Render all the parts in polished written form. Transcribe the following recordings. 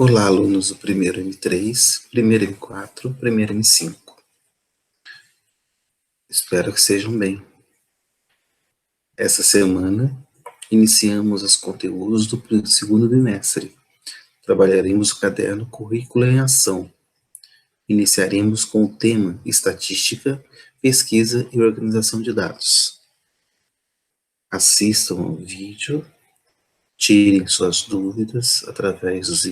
Olá, alunos do primeiro M3, primeiro M4, primeiro M5. Espero que sejam bem. Essa semana, iniciamos os conteúdos do segundo bimestre. Trabalharemos o caderno Currículo em Ação. Iniciaremos com o tema Estatística, Pesquisa e Organização de Dados. Assistam ao vídeo, tirem suas dúvidas através dos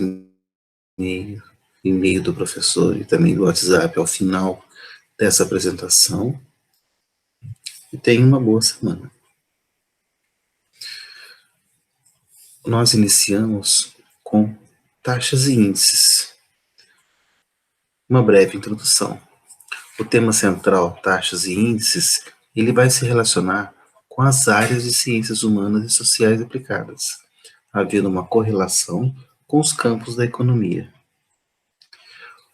e-mail do professor e também do WhatsApp ao final dessa apresentação. E tenham uma boa semana. Nós iniciamos com taxas e índices. Uma breve introdução. O tema central, taxas e índices, ele vai se relacionar com as áreas de ciências humanas e sociais aplicadas, havendo uma correlação com os campos da economia.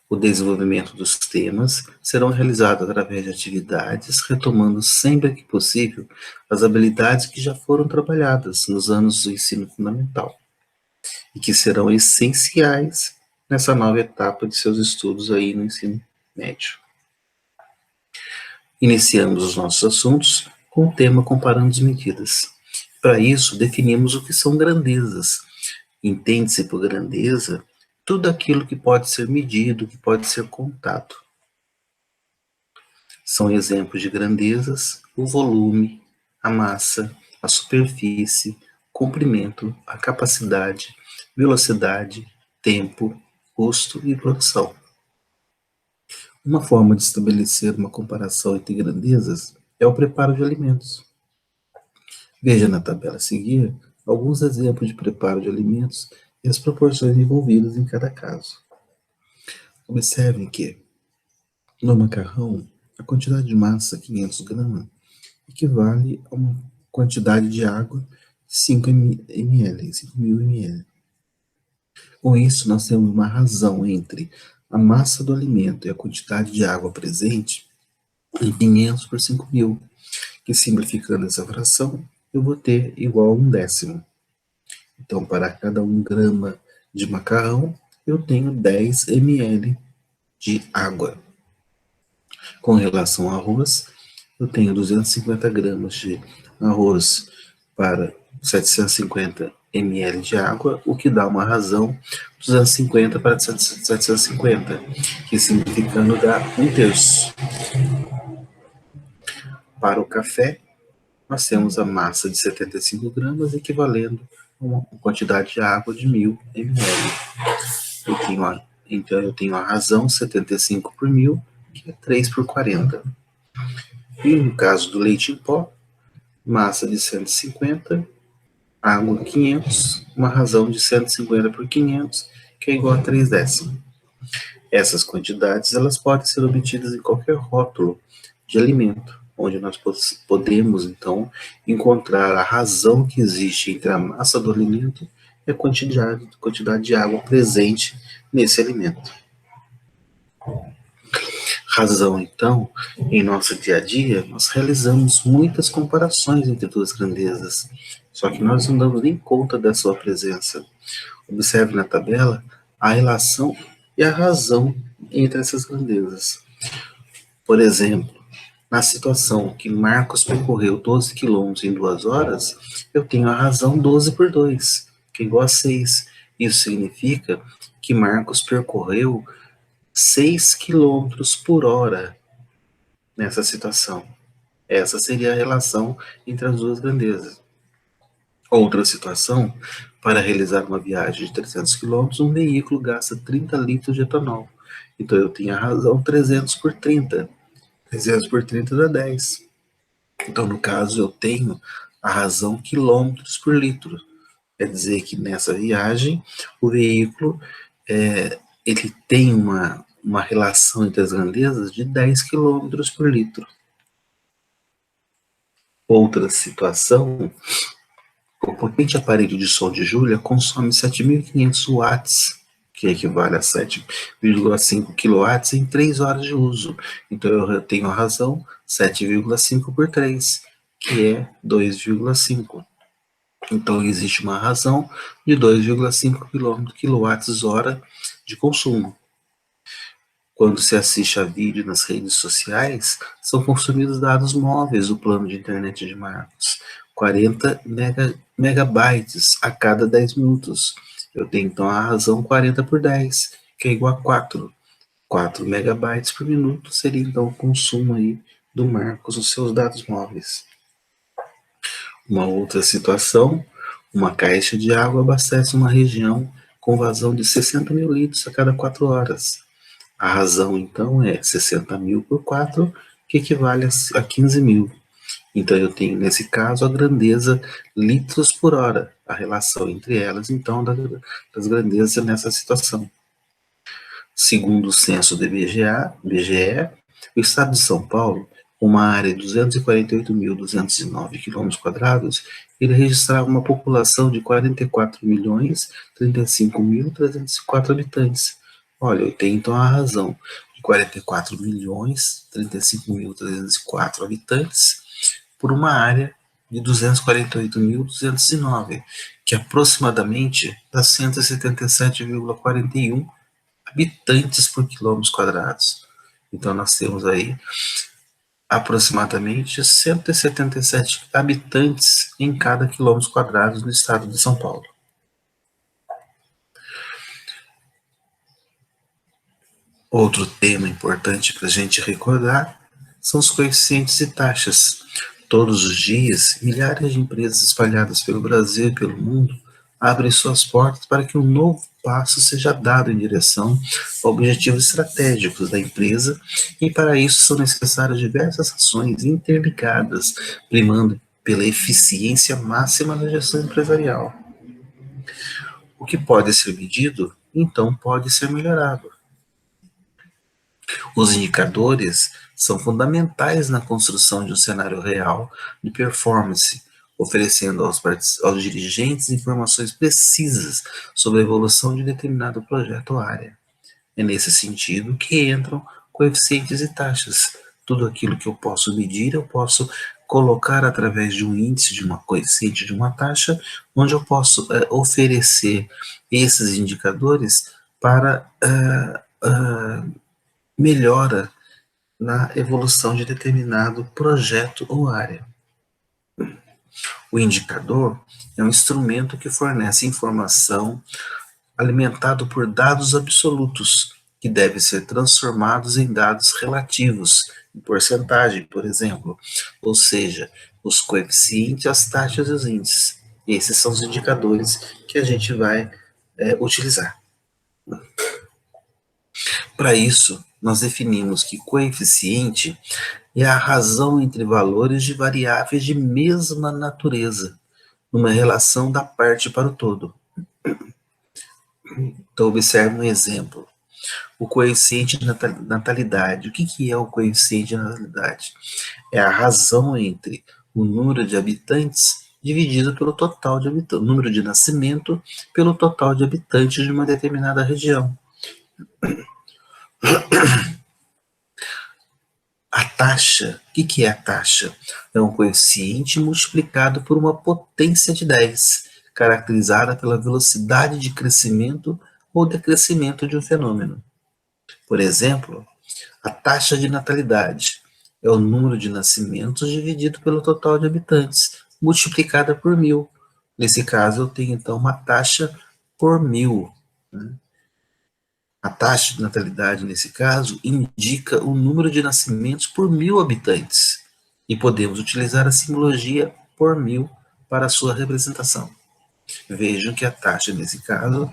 O desenvolvimento dos temas serão realizados através de atividades, retomando sempre que possível as habilidades que já foram trabalhadas nos anos do ensino fundamental e que serão essenciais nessa nova etapa de seus estudos aí no ensino médio. Iniciamos os nossos assuntos com o tema comparando as medidas. Para isso, definimos o que são grandezas. Entende-se por grandeza tudo aquilo que pode ser medido, que pode ser contado. São exemplos de grandezas o volume, a massa, a superfície, comprimento, a capacidade, velocidade, tempo, custo e produção. Uma forma de estabelecer uma comparação entre grandezas é o preparo de alimentos. Veja na tabela a seguir alguns exemplos de preparo de alimentos e as proporções envolvidas em cada caso. Observem que, no macarrão, a quantidade de massa, 500 gramas, equivale a uma quantidade de água de 5 ml, 5.000 ml. Com isso, nós temos uma razão entre a massa do alimento e a quantidade de água presente em 500 por 5.000, que simplificando essa fração, eu vou ter igual a 1/10. Então, para cada 1 grama de macarrão, eu tenho 10 ml de água. Com relação ao arroz, eu tenho 250 gramas de arroz para 750 ml de água, o que dá uma razão 250 para 750, que simplificando dá 1/3. Para o café, nós temos a massa de 75 gramas, equivalendo a uma quantidade de água de 1.000 ml. Então, eu tenho a razão 75 por 1.000, que é 3 por 40. E no caso do leite em pó, massa de 150, água 500, uma razão de 150 por 500, que é igual a 3/10. Essas quantidades elas podem ser obtidas em qualquer rótulo de alimento, onde nós podemos, então, encontrar a razão que existe entre a massa do alimento e a quantidade de água presente nesse alimento. Razão, então, em nosso dia a dia, nós realizamos muitas comparações entre duas grandezas, só que nós não damos nem conta da sua presença. Observe na tabela a relação e a razão entre essas grandezas. Por exemplo, na situação que Marcos percorreu 12 quilômetros em 2 horas, eu tenho a razão 12 por 2, que é igual a 6. Isso significa que Marcos percorreu 6 quilômetros por hora nessa situação. Essa seria a relação entre as duas grandezas. Outra situação, para realizar uma viagem de 300 quilômetros, um veículo gasta 30 litros de etanol. Então eu tenho a razão 300 por 30. 300 por 30 dá 10. Então, no caso, eu tenho a razão quilômetros por litro. Quer dizer que nessa viagem, o veículo ele tem uma relação entre as grandezas de 10 quilômetros por litro. Outra situação, o potente aparelho de som de Júlia consome 7.500 watts, que equivale a 7,5 kW em 3 horas de uso. Então, eu tenho a razão 7,5 por 3, que é 2,5. Então, existe uma razão de 2,5 kWh de consumo. Quando se assiste a vídeo nas redes sociais, são consumidos dados móveis do plano de internet de Marcos, 40 megabytes a cada 10 minutos. Eu tenho então a razão 40 por 10, que é igual a 4. 4 megabytes por minuto seria então o consumo aí do Marcos nos seus dados móveis. Uma outra situação, uma caixa de água abastece uma região com vazão de 60 mil litros a cada 4 horas. A razão, então, é 60 mil por 4, que equivale a 15 mil. Então, eu tenho, nesse caso, a grandeza litros por hora, a relação entre elas, então, das grandezas nessa situação. Segundo o censo do IBGE, o estado de São Paulo, com uma área de 248.209 km², ele registrava uma população de 44.035.304 habitantes. Olha, eu tenho então a razão de 44.035.304 habitantes por uma área de 248.209, que aproximadamente dá 177,41 habitantes por quilômetros quadrados. Então, nós temos aí aproximadamente 177 habitantes em cada quilômetro quadrado no estado de São Paulo. Outro tema importante para a gente recordar são os coeficientes e taxas. Todos os dias, milhares de empresas espalhadas pelo Brasil e pelo mundo abrem suas portas para que um novo passo seja dado em direção a objetivos estratégicos da empresa, e para isso são necessárias diversas ações interligadas, primando pela eficiência máxima da gestão empresarial. O que pode ser medido, então pode ser melhorado. Os indicadores são fundamentais na construção de um cenário real de performance, oferecendo aos dirigentes informações precisas sobre a evolução de determinado projeto ou área. É nesse sentido que entram coeficientes e taxas. Tudo aquilo que eu posso medir, eu posso colocar através de um índice, de uma coeficiente, de uma taxa, onde eu posso oferecer esses indicadores para melhora na evolução de determinado projeto ou área. O indicador é um instrumento que fornece informação alimentado por dados absolutos, que devem ser transformados em dados relativos, em porcentagem, por exemplo, ou seja, os coeficientes, as taxas e os índices. Esses são os indicadores que a gente vai utilizar. Para isso, nós definimos que coeficiente é a razão entre valores de variáveis de mesma natureza, numa relação da parte para o todo. Então, observe um exemplo. O coeficiente de natalidade. O que é o coeficiente de natalidade? É a razão entre o número de habitantes dividido pelo total de habitantes, o número de nascimento pelo total de habitantes de uma determinada região. A taxa, o que é a taxa? É um coeficiente multiplicado por uma potência de 10, caracterizada pela velocidade de crescimento ou decrescimento de um fenômeno. Por exemplo, a taxa de natalidade é o número de nascimentos dividido pelo total de habitantes, multiplicada por 1000. Nesse caso, eu tenho então uma taxa por 1000. A taxa de natalidade, nesse caso, indica o número de nascimentos por 1000 habitantes, e podemos utilizar a simbologia por 1000 para a sua representação. Vejam que a taxa, nesse caso,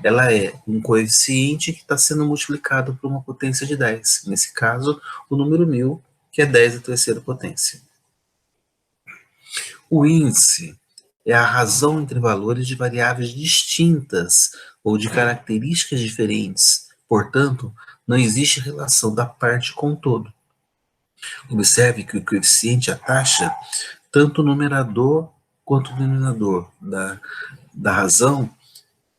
ela é um coeficiente que está sendo multiplicado por uma potência de 10. Nesse caso, o número 1000, que é 10 à terceira potência. O índice é a razão entre valores de variáveis distintas ou de características diferentes. Portanto, não existe relação da parte com o todo. Observe que o coeficiente, a taxa, tanto o numerador quanto o denominador da razão,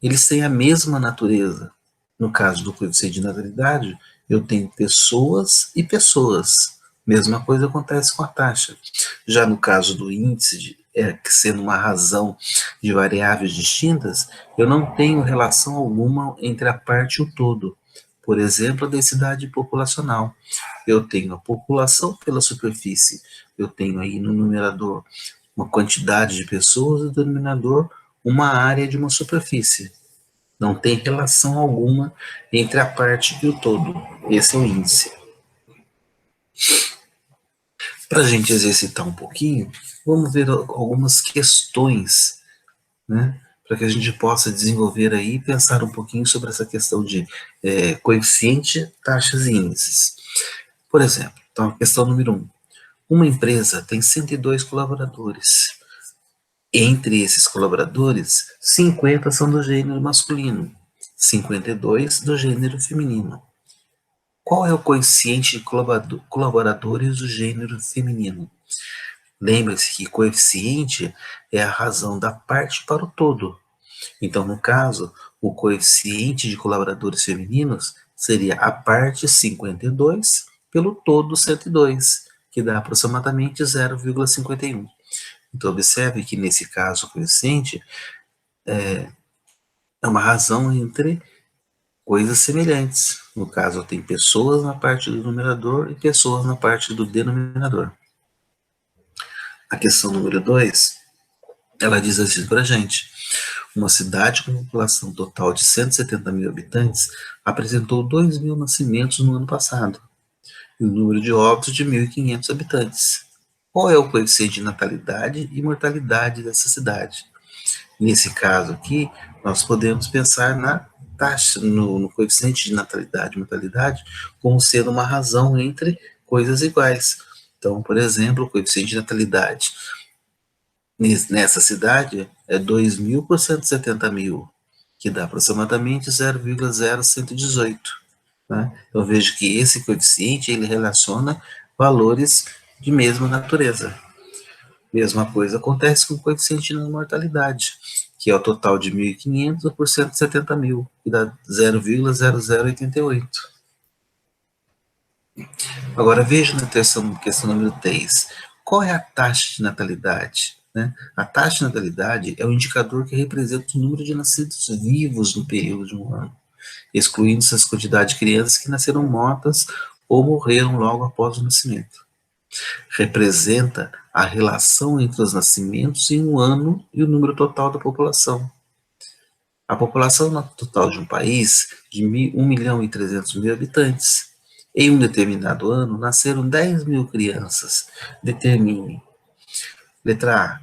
eles têm a mesma natureza. No caso do coeficiente de natalidade, eu tenho pessoas e pessoas. Mesma coisa acontece com a taxa. Já no caso do índice sendo uma razão de variáveis distintas, eu não tenho relação alguma entre a parte e o todo. Por exemplo, a densidade populacional. Eu tenho a população pela superfície, eu tenho aí no numerador uma quantidade de pessoas e no denominador uma área de uma superfície. Não tem relação alguma entre a parte e o todo. Esse é o índice. Para a gente exercitar um pouquinho, vamos ver algumas questões, né? Para que a gente possa desenvolver aí e pensar um pouquinho sobre essa questão de coeficiente, taxas e índices. Por exemplo, então, questão número 1. Uma empresa tem 102 colaboradores. Entre esses colaboradores, 50 são do gênero masculino, 52 do gênero feminino. Qual é o coeficiente de colaboradores do gênero feminino? Lembre-se que coeficiente é a razão da parte para o todo. Então, no caso, o coeficiente de colaboradores femininos seria a parte 52 pelo todo 102, que dá aproximadamente 0,51. Então, observe que nesse caso o coeficiente é uma razão entre coisas semelhantes. No caso, tem pessoas na parte do numerador e pessoas na parte do denominador. A questão número 2, ela diz assim para a gente: uma cidade com população total de 170 mil habitantes apresentou 2 mil nascimentos no ano passado e o número de óbitos de 1.500 habitantes. Qual é o coeficiente de natalidade e mortalidade dessa cidade? Nesse caso aqui, nós podemos pensar na taxa, no coeficiente de natalidade e mortalidade, como sendo uma razão entre coisas iguais. Então, por exemplo, o coeficiente de natalidade nessa cidade é 2.000 por 170 mil, que dá aproximadamente 0,0118. Né? Então, vejo que esse coeficiente ele relaciona valores de mesma natureza. Mesma coisa acontece com o coeficiente de mortalidade, que é o total de 1.500 por 170 mil, que dá 0,0088. Agora veja na questão número 3. Qual é a taxa de natalidade? Né? A taxa de natalidade é o indicador que representa o número de nascidos vivos no período de um ano, excluindo-se as quantidades de crianças que nasceram mortas ou morreram logo após o nascimento. Representa a relação entre os nascimentos em um ano e o número total da população. A população total de um país de 1.300.000 habitantes. Em um determinado ano, nasceram 10 mil crianças. Determine. Letra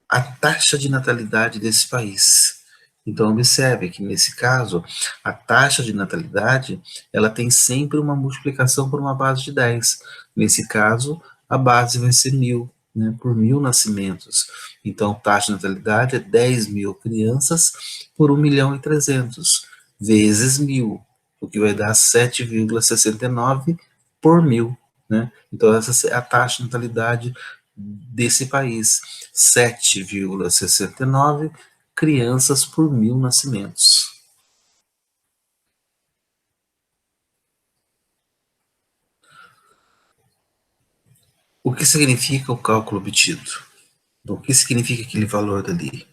A taxa de natalidade desse país. Então, observe que, nesse caso, a taxa de natalidade ela tem sempre uma multiplicação por uma base de 10. Nesse caso, a base vai ser 1.000, né, por 1.000 nascimentos. Então, a taxa de natalidade é 10 mil crianças por 1.300.000, vezes 1.000, o que vai dar 7,69 por 1.000. Né? Então, essa é a taxa de natalidade desse país, 7,69 crianças por 1.000 nascimentos. O que significa o cálculo obtido? O que significa aquele valor dali?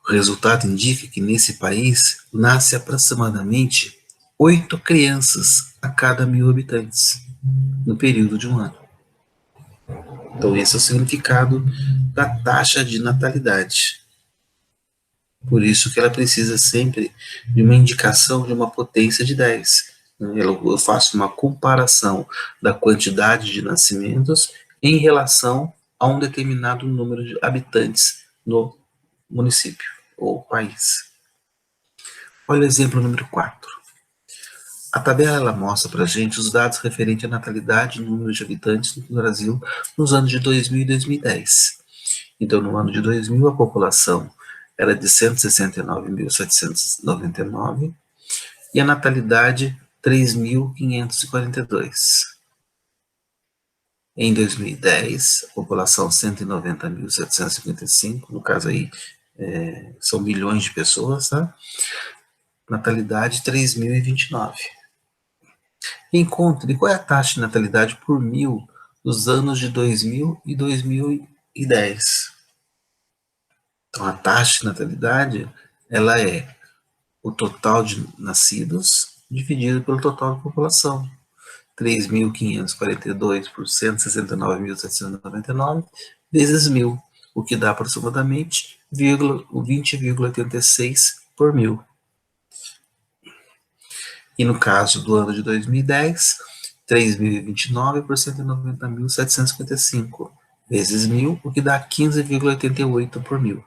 O resultado indica que nesse país nasce aproximadamente 8 crianças a cada 1.000 habitantes, no período de um ano. Então, esse é o significado da taxa de natalidade. Por isso que ela precisa sempre de uma indicação de uma potência de 10. Eu faço uma comparação da quantidade de nascimentos em relação a um determinado número de habitantes no município ou país. Olha o exemplo número 4. A tabela ela mostra para a gente os dados referentes à natalidade e número de habitantes no Brasil nos anos de 2000 e 2010. Então, no ano de 2000, a população era de 169.799 e a natalidade 3.542. Em 2010, a população 190.755, no caso aí são milhões de pessoas, tá? Natalidade 3.029. Encontre qual é a taxa de natalidade por 1.000 dos anos de 2000 e 2010. 2010. Então, a taxa de natalidade, ela é o total de nascidos dividido pelo total da população. 3.542 por 169.799 vezes 1.000, o que dá aproximadamente 20,86 por 1.000. E no caso do ano de 2010, 3.029 por 190.755 vezes 1.000, o que dá 15,88 por 1.000.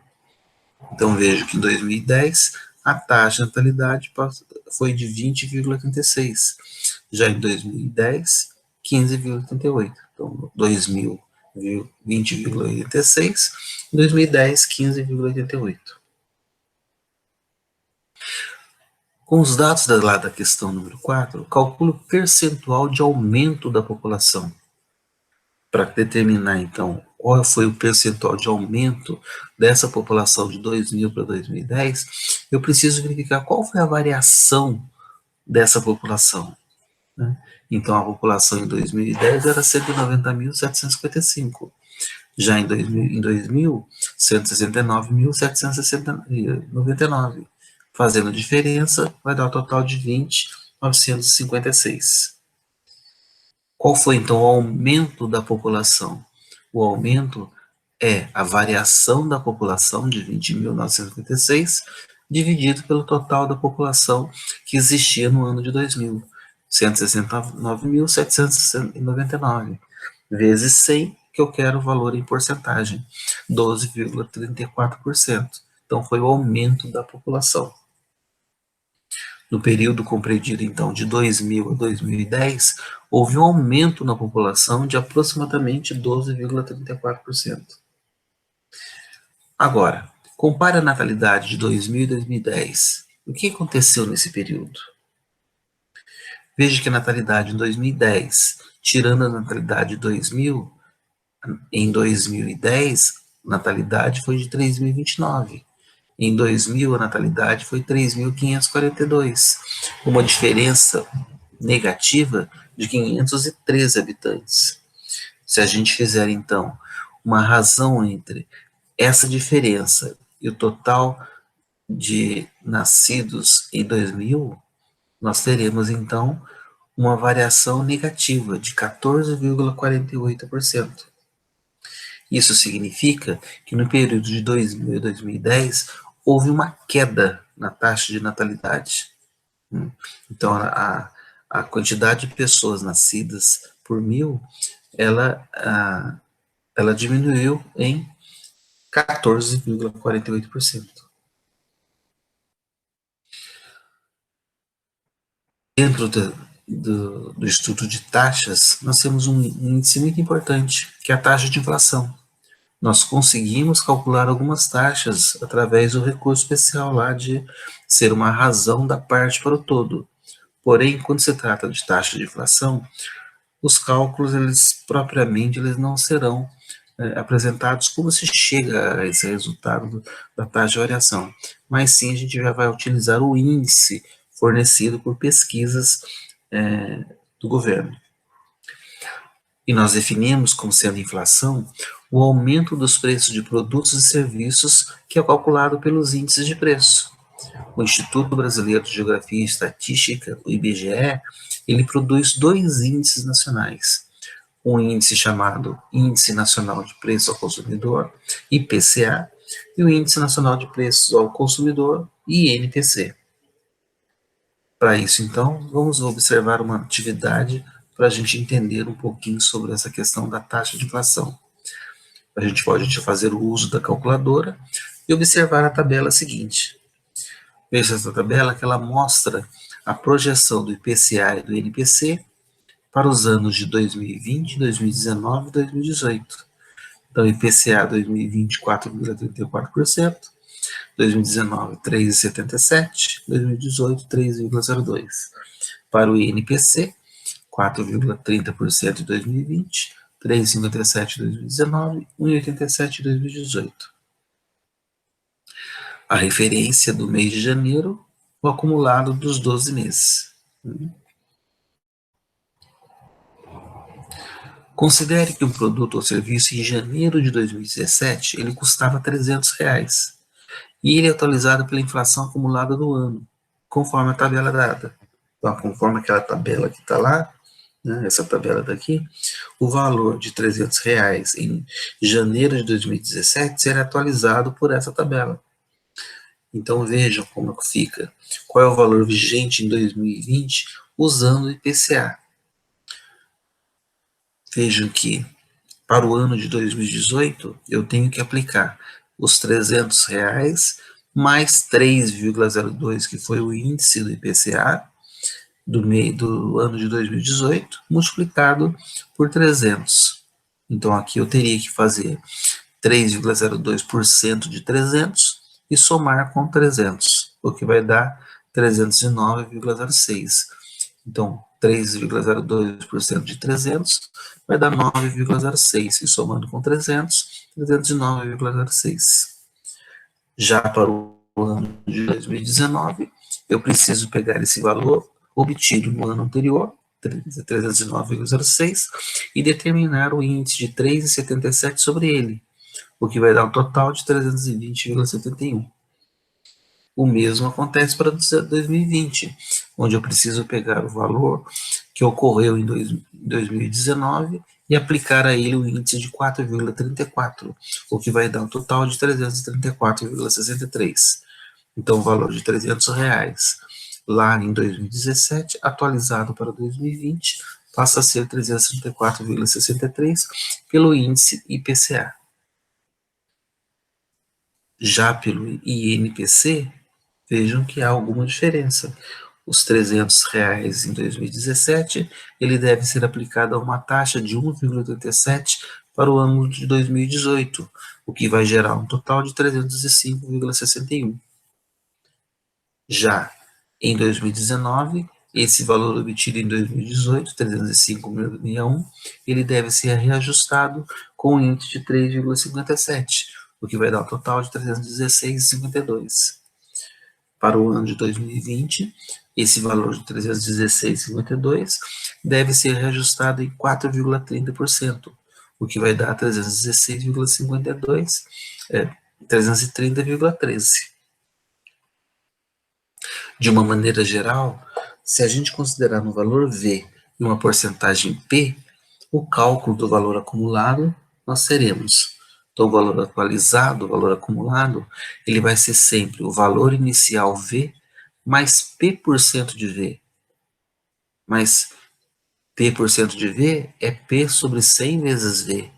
Então vejo que em 2010 a taxa de natalidade foi de 20,86. Já em 2010, 15,88. Então 2000, 20,86. Em 2010, 15,88. Com os dados lá da questão número 4, calcule o percentual de aumento da população. Para determinar, então, qual foi o percentual de aumento dessa população de 2000 para 2010, eu preciso verificar qual foi a variação dessa população. Né? Então, a população em 2010 era 190.755. Já em 2000 169.799. Fazendo diferença, vai dar o total de 20.956. Qual foi, então, o aumento da população? O aumento é a variação da população de 20.956 dividido pelo total da população que existia no ano de 2000, 169.799, vezes 100, que eu quero o valor em porcentagem, 12,34%. Então, foi o aumento da população. No período compreendido, então, de 2000 a 2010, houve um aumento na população de aproximadamente 12,34%. Agora, compare a natalidade de 2000 e 2010. O que aconteceu nesse período? Veja que a natalidade em 2010, tirando a natalidade de 2000, em 2010, a natalidade foi de 3.029. Em 2000, a natalidade foi 3.542, uma diferença negativa de 513 habitantes. Se a gente fizer, então, uma razão entre essa diferença e o total de nascidos em 2000, nós teremos, então, uma variação negativa de 14,48%. Isso significa que no período de 2000 e 2010 houve uma queda na taxa de natalidade. Então, a quantidade de pessoas nascidas por 1.000, ela diminuiu em 14,48%. Dentro do estudo de taxas, nós temos um índice muito importante, que é a taxa de inflação. Nós conseguimos calcular algumas taxas através do recurso especial lá de ser uma razão da parte para o todo. Porém, quando se trata de taxa de inflação, os cálculos, eles não serão apresentados como se chega a esse resultado da taxa de variação, mas sim a gente já vai utilizar o índice fornecido por pesquisas do governo. E nós definimos como sendo inflação o aumento dos preços de produtos e serviços que é calculado pelos índices de preço. O Instituto Brasileiro de Geografia e Estatística, o IBGE, ele produz dois índices nacionais. Um índice chamado Índice Nacional de Preço ao Consumidor, IPCA, e o Índice Nacional de Preços ao Consumidor, INPC. Para isso, então, vamos observar uma atividade para a gente entender um pouquinho sobre essa questão da taxa de inflação. A gente pode fazer o uso da calculadora e observar a tabela seguinte. Veja essa tabela que ela mostra a projeção do IPCA e do INPC para os anos de 2020, 2019 e 2018. Então, IPCA 2020, 4,34%, 2019, 3,77%, 2018, 3,02%. Para o INPC, 4,30% em 2020, 3,57% em 2019, 1,87% em 2018. A referência do mês de janeiro, o acumulado dos 12 meses. Considere que um produto ou serviço em janeiro de 2017 ele custava R$ 300 e ele é atualizado pela inflação acumulada do ano, conforme a tabela dada. Então, conforme aquela tabela que está lá, né, essa tabela daqui, o valor de R$ 300 em janeiro de 2017 será atualizado por essa tabela. Então vejam como fica. Qual é o valor vigente em 2020 usando o IPCA. Vejam que para o ano de 2018 eu tenho que aplicar os R$ 300 mais 3,02, que foi o índice do IPCA do ano de 2018, multiplicado por 300. Então aqui eu teria que fazer 3,02% de 300 e somar com 300, o que vai dar 309,06. Então, 3,02% de 300 vai dar 9,06, e somando com 300, 309,06. Já para o ano de 2019, eu preciso pegar esse valor obtido no ano anterior, 309,06, e determinar o índice de 3,77 sobre ele, o que vai dar um total de 320,71. O mesmo acontece para 2020, onde eu preciso pegar o valor que ocorreu em 2019 e aplicar a ele o índice de 4,34, o que vai dar um total de 334,63. Então, o valor de R$ 300 lá em 2017, atualizado para 2020, passa a ser 334,63 pelo índice IPCA. Já pelo INPC, vejam que há alguma diferença. Os R$ 300 em 2017, ele deve ser aplicado a uma taxa de 1,87 para o ano de 2018, o que vai gerar um total de 305,61. Já em 2019, esse valor obtido em 2018, 305,61, ele deve ser reajustado com um índice de 3,57, o que vai dar um total de 316,52. Para o ano de 2020, esse valor de 316,52 deve ser reajustado em 4,30%, o que vai dar 316,52, 330,13. De uma maneira geral, se a gente considerar um valor V e uma porcentagem P, o cálculo do valor acumulado nós teremos. Então, o valor atualizado, o valor acumulado, ele vai ser sempre o valor inicial V mais P% de V. Mas P% de V é P sobre 100 vezes V.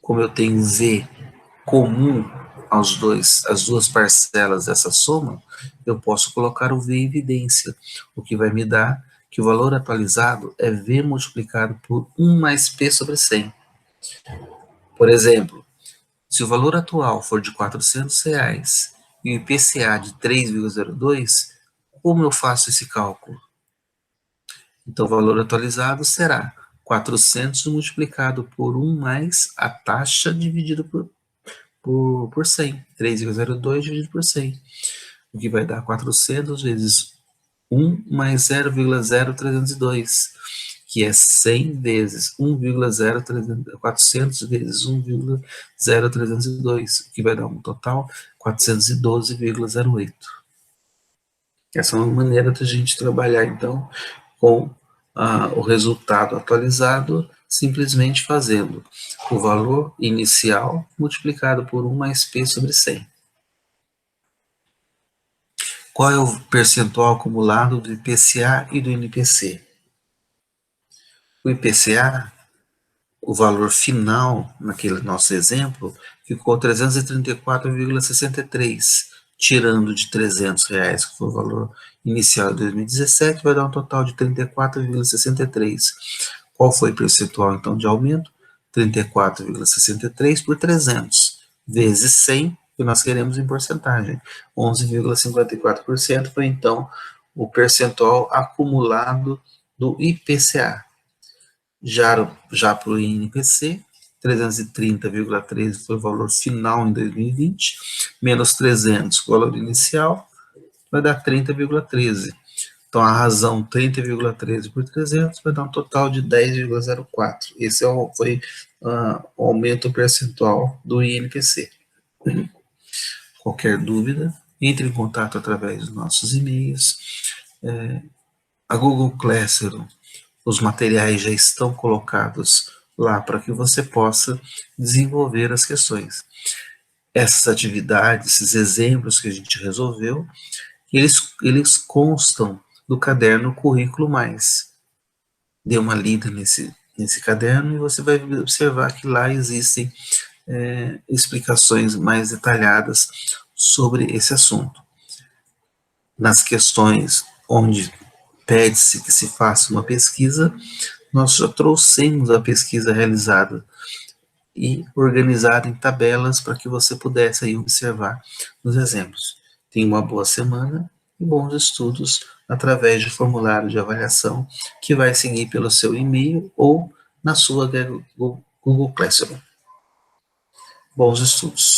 Como eu tenho V comum às duas parcelas dessa soma, eu posso colocar o V em evidência, o que vai me dar que o valor atualizado é V multiplicado por 1 mais P sobre 100. Por exemplo, se o valor atual for de R$ 400 e o IPCA de 3,02, como eu faço esse cálculo? Então, o valor atualizado será 400 multiplicado por 1 mais a taxa dividido por 100, 3,02 dividido por 100, o que vai dar 400 vezes 1 mais 0,0302, que é 100 vezes 400 vezes 1,0302, que vai dar um total 412,08. Essa é uma maneira da gente trabalhar, então, com o resultado atualizado, simplesmente fazendo o valor inicial multiplicado por 1 mais P sobre 100. Qual é o percentual acumulado do IPCA e do INPC? O IPCA, o valor final, naquele nosso exemplo, ficou 334,63, tirando de R$ 300, que foi o valor inicial de 2017, vai dar um total de 34,63. Qual foi o percentual, então, de aumento? 34,63 por 300, vezes 100, que nós queremos em porcentagem. 11,54% foi, então, o percentual acumulado do IPCA. Já para o INPC, 330,13 foi o valor final em 2020, menos 300, o valor inicial, vai dar 30,13. Então, a razão 30,13 por 300 vai dar um total de 10,04. Esse foi o aumento percentual do INPC. Qualquer dúvida, entre em contato através dos nossos e-mails. A Google Classroom, os materiais já estão colocados lá para que você possa desenvolver as questões. Essas atividades, esses exemplos que a gente resolveu, eles constam do caderno Currículo Mais. Dê uma lida nesse caderno e você vai observar que lá existem explicações mais detalhadas sobre esse assunto. Nas questões onde pede-se que se faça uma pesquisa, nós já trouxemos a pesquisa realizada e organizada em tabelas para que você pudesse aí observar nos exemplos. Tenha uma boa semana e bons estudos através de formulário de avaliação que vai seguir pelo seu e-mail ou na sua Google Classroom. Bons estudos.